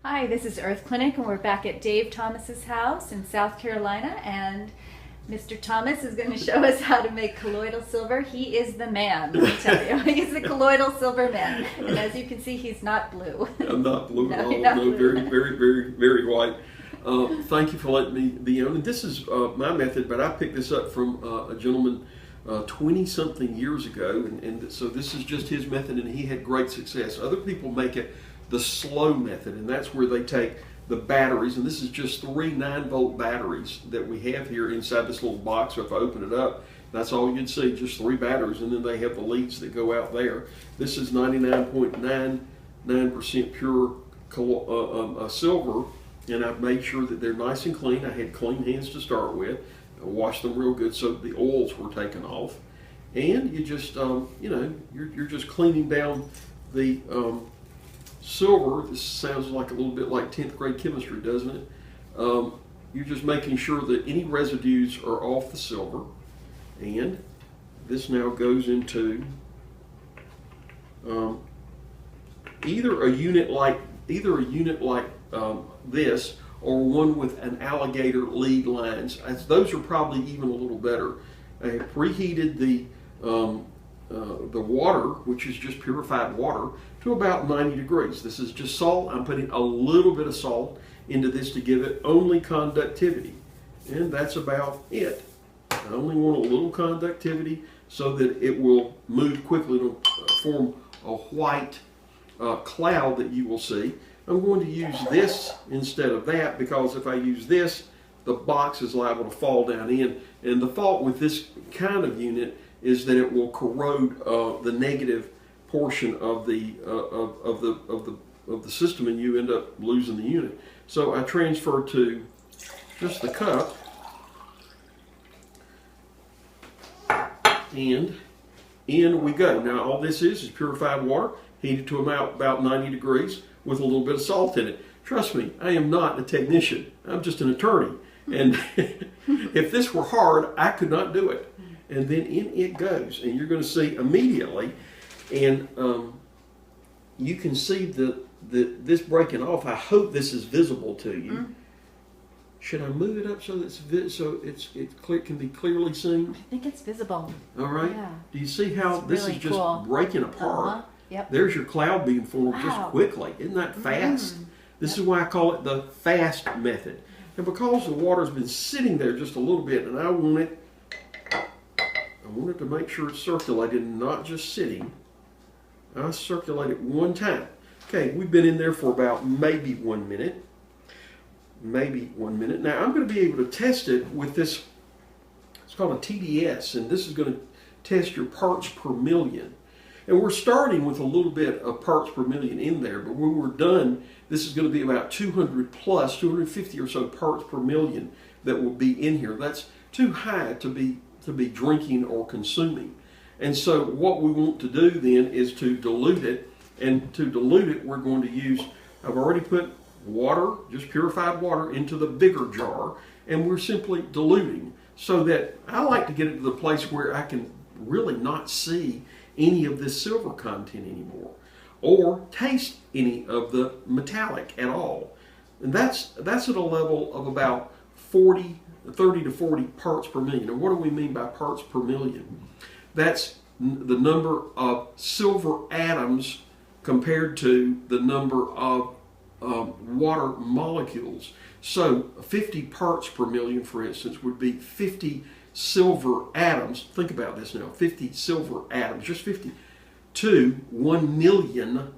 Hi, this is Earth Clinic, and we're back at Dave Thomas's house in South Carolina, and Mr. Thomas is going to show us how to make colloidal silver. He is the man, let me tell you. He's the colloidal silver man, and as you can see, he's not blue. I'm not blue at all. Not No, blue. very white. Thank you for letting me be on. And this is my method, but I picked this up from a gentleman 20-something years ago, and so this is just his method, and he had great success. Other people make it the slow method, and that's where they take the batteries, and this is just 3 9-volt batteries that we have here inside this little box. So if I open it up, that's all you'd see, just 3 batteries, and then they have the leads that go out there. This is 99.99% pure silver, and I've made sure that they're nice and clean. I had clean hands to start with. I washed them real good so the oils were taken off, and you just you're just cleaning down the silver. This sounds like a little bit like 10th grade chemistry, doesn't it? You're just making sure that any residues are off the silver, and this now goes into either a unit like this, or one with an alligator lead lines. Those are probably even a little better. I have preheated the water, which is just purified water, to about 90 degrees. This is just salt. I'm putting a little bit of salt into this to give it only conductivity, and that's about it. I only want a little conductivity so that it will move quickly to form a white cloud that you will see. I'm going to use this instead of that, because if I use this, the box is liable to fall down in, and the fault with this kind of unit is that it will corrode the negative portion of the system, and you end up losing the unit. So I transfer to just the cup, and in we go. Now all this is purified water heated to about 90 degrees with a little bit of salt in it. Trust me, I am not a technician. I'm just an attorney, and if this were hard, I could not do it. And then in it goes, and you're going to see immediately, and you can see this breaking off. I hope this is visible to you. Should I move it up so that it can be clearly seen? I think it's visible. All right. Yeah. Do you see how this really is just cool. breaking apart? Yep. There's your cloud being formed just Wow. quickly. Isn't that fast? This is why I call it the fast method. And because the water's been sitting there just a little bit, and I want it to make sure it's circulated and not just sitting, I circulate it one time. Okay, we've been in there for about maybe 1 minute. Maybe 1 minute. Now I'm going to be able to test it with this. It's called a TDS, and this is going to test your parts per million. And we're starting with a little bit of parts per million in there, but when we're done, this is going to be about 200 plus, 250 or so parts per million that will be in here. That's too high to be drinking or consuming. And so what we want to do then is to dilute it, and to dilute it we're going to use, I've already put water, just purified water, into the bigger jar, and we're simply diluting, so that I like to get it to the place where I can really not see any of this silver content anymore, or taste any of the metallic at all. And that's at a level of about 30 to 40 parts per million. And what do we mean by parts per million? That's the number of silver atoms compared to the number of water molecules. So 50 parts per million, for instance, would be 50 silver atoms. Think about this now, 50 silver atoms, just 50, to 1 million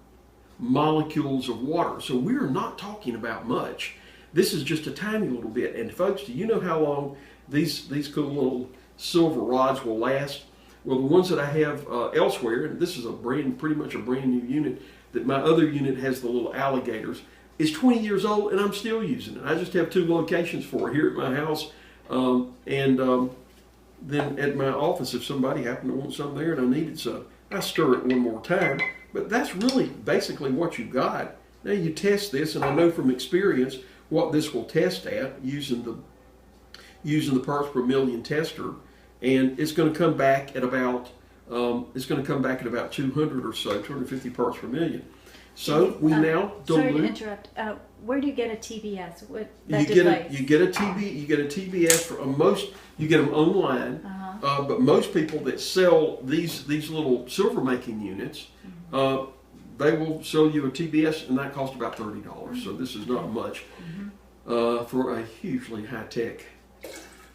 molecules of water. So we're not talking about much. This is just a tiny little bit. And folks, do you know how long these cool little silver rods will last? Well, the ones that I have elsewhere, and this is pretty much a brand new unit, that my other unit has the little alligators, is 20 years old, and I'm still using it. I just have 2 locations for it, here at my house, and then at my office if somebody happened to want some there and I needed some. I stir it one more time, but that's really basically what you got. Now you test this, and I know from experience what this will test at using the parts per million tester, and it's going to come back at about 200 or so, 250 parts per million. So we now Sorry to dilute. interrupt. Where do you get a TBS? What You that get device? you get a TBS for most. You get them online, but most people that sell these little silver making units, they will sell you a TBS, and that costs about $30. So this is not much for a hugely high tech.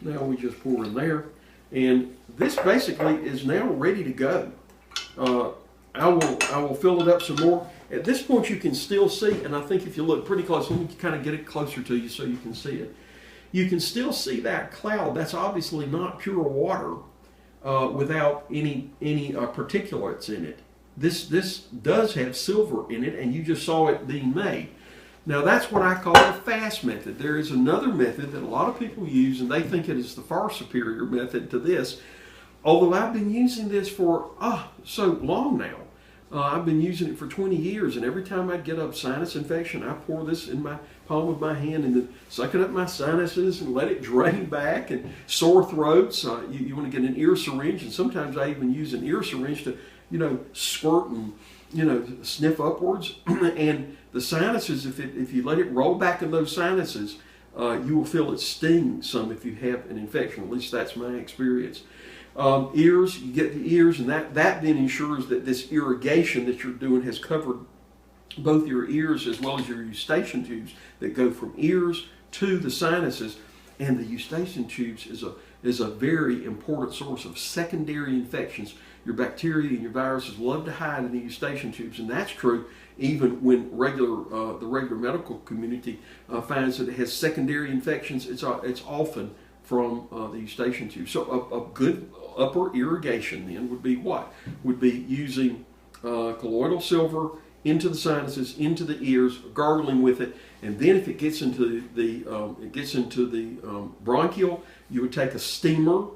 Now we just pour in there, and this basically is now ready to go. I will fill it up some more. At this point, you can still see, and I think if you look pretty close, let me kind of get it closer to you so you can see it. You can still see that cloud. That's obviously not pure water without any particulates in it. This does have silver in it, and you just saw it being made. Now that's what I call the fast method. There is another method that a lot of people use, and they think it is the far superior method to this. Although I've been using this for so long now. I've been using it for 20 years, and every time I get a sinus infection, I pour this in my palm of my hand and then suck it up my sinuses and let it drain back. And sore throats, you want to get an ear syringe, and sometimes I even use an ear syringe to, squirt and, sniff upwards. And the sinuses, if you let it roll back in those sinuses, you will feel it sting some if you have an infection. At least that's my experience. Ears, you get the ears, and that then ensures that this irrigation that you're doing has covered both your ears as well as your eustachian tubes that go from ears to the sinuses. And the eustachian tubes is a very important source of secondary infections. Your bacteria and your viruses love to hide in the eustachian tubes, and that's true even when the regular medical community finds that it has secondary infections. It's often from the eustachian tube. So a good upper irrigation then would be what? Would be using colloidal silver into the sinuses, into the ears, gargling with it, and then if it gets into the bronchial, you would take a steamer,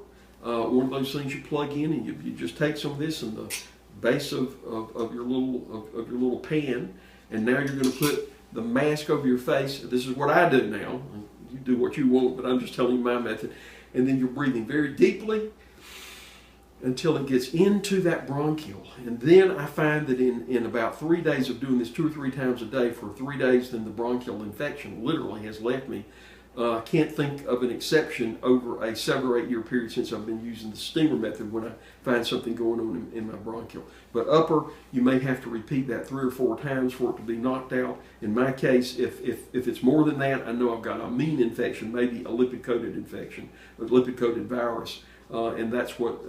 one of those things you plug in, and you just take some of this in the base of your little pan, and now you're going to put the mask over your face. This is what I do now. You do what you want, but I'm just telling you my method. And then you're breathing very deeply until it gets into that bronchial. And then I find that in about 3 days of doing this 2 or 3 times a day for 3 days, then the bronchial infection literally has left me. I can't think of an exception over a 7 or 8 year period since I've been using the steamer method when I find something going on in my bronchial. But upper, you may have to repeat that 3 or 4 times for it to be knocked out. In my case, if it's more than that, I know I've got a mean infection, maybe a lipid-coated infection, a lipid-coated virus, and that's what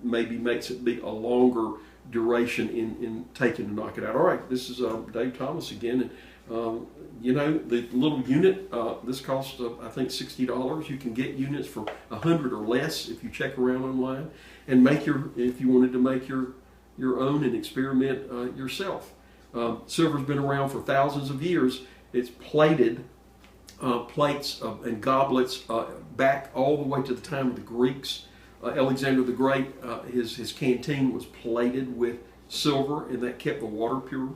maybe makes it be a longer duration in taking to knock it out. All right, this is Dave Thomas again. And, the little unit, this costs, I think, $60. You can get units for $100 or less if you check around online, and if you wanted to make your own and experiment yourself. Silver's been around for thousands of years. It's plated plates and goblets back all the way to the time of the Greeks. Alexander the Great, his canteen was plated with silver, and that kept the water pure.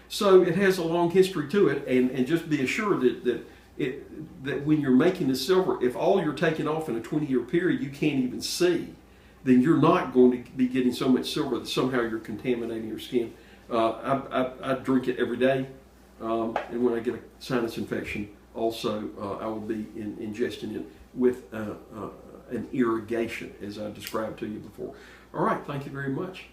So it has a long history to it, and just be assured that when you're making the silver, if all you're taking off in a 20-year period you can't even see, then you're not going to be getting so much silver that somehow you're contaminating your skin. I drink it every day, and when I get a sinus infection, also I will be ingesting it with an irrigation, as I described to you before. All right, thank you very much.